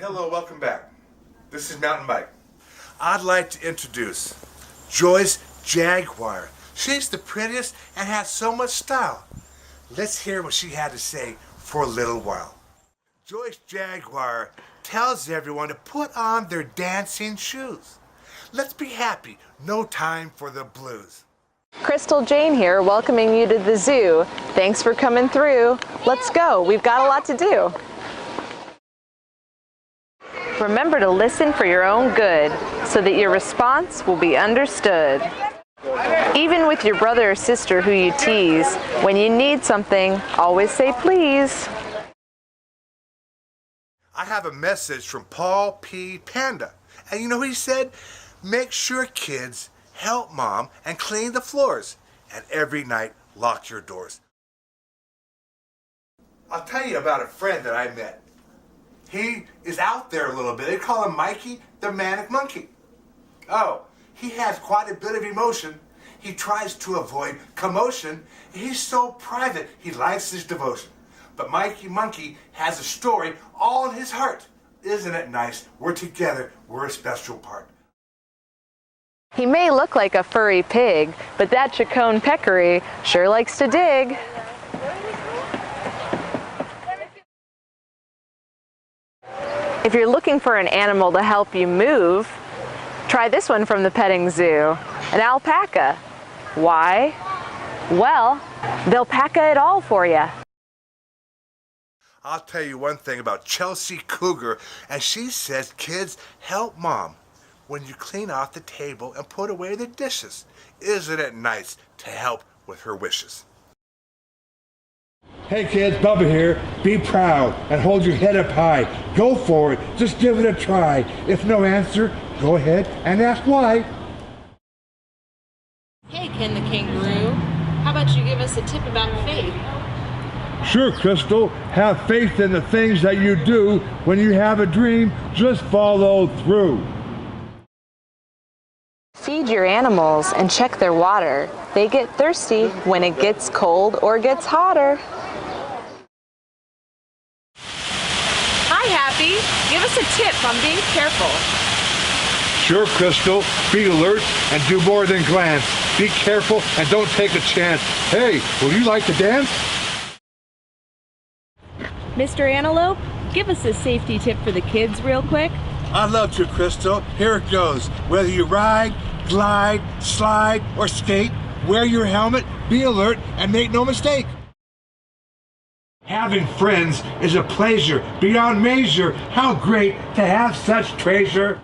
Hello, welcome back. This is Mountain Bike. I'd like to introduce Joyce Jaguar. She's the prettiest and has so much style. Let's hear what she had to say for a little while. Joyce Jaguar tells everyone to put on their dancing shoes. Let's be happy. No time for the blues. Chrystall Jane here, welcoming you to the zoo. Thanks for coming through. Let's go. We've got a lot to do. Remember to listen for your own good so that your response will be understood. Even with your brother or sister who you tease, when you need something, always say please. I have a message from Paul P. Panda. And you know what he said? Make sure kids help mom and clean the floors. And every night, lock your doors. I'll tell you about a friend that I met. He is out there a little bit. They call him Mikey the Manic Monkey. Oh, he has quite a bit of emotion. He tries to avoid commotion. He's so private, he likes his devotion. But Mikey Monkey has a story all in his heart. Isn't it nice? We're together. We're a special part. He may look like a furry pig, but that Chacon peccary sure likes to dig. If you're looking for an animal to help you move, try this one from the petting zoo, an alpaca. Why? Well, they'll paca it all for you. I'll tell you one thing about Chelsea Cougar, and she says, kids, help mom when you clean off the table and put away the dishes. Isn't it nice to help with her wishes? Hey kids, Bubba here. Be proud and hold your head up high. Go for it. Just give it a try. If no answer, go ahead and ask why. Hey Ken the kangaroo, how about you give us a tip about faith? Sure, Chrystall. Have faith in the things that you do. When you have a dream, just follow through. Feed your animals and check their water. They get thirsty when it gets cold or gets hotter. Hi Happy, give us a tip on being careful. Sure, Chrystall. Be alert and do more than glance. Be careful and don't take a chance. Hey, would you like to dance? Mr. Antelope, give us a safety tip for the kids real quick. I'd love to, Chrystall. Here it goes. Whether you ride, glide, slide, or skate, wear your helmet, be alert, and make no mistake. Having friends is a pleasure beyond measure. How great to have such treasure.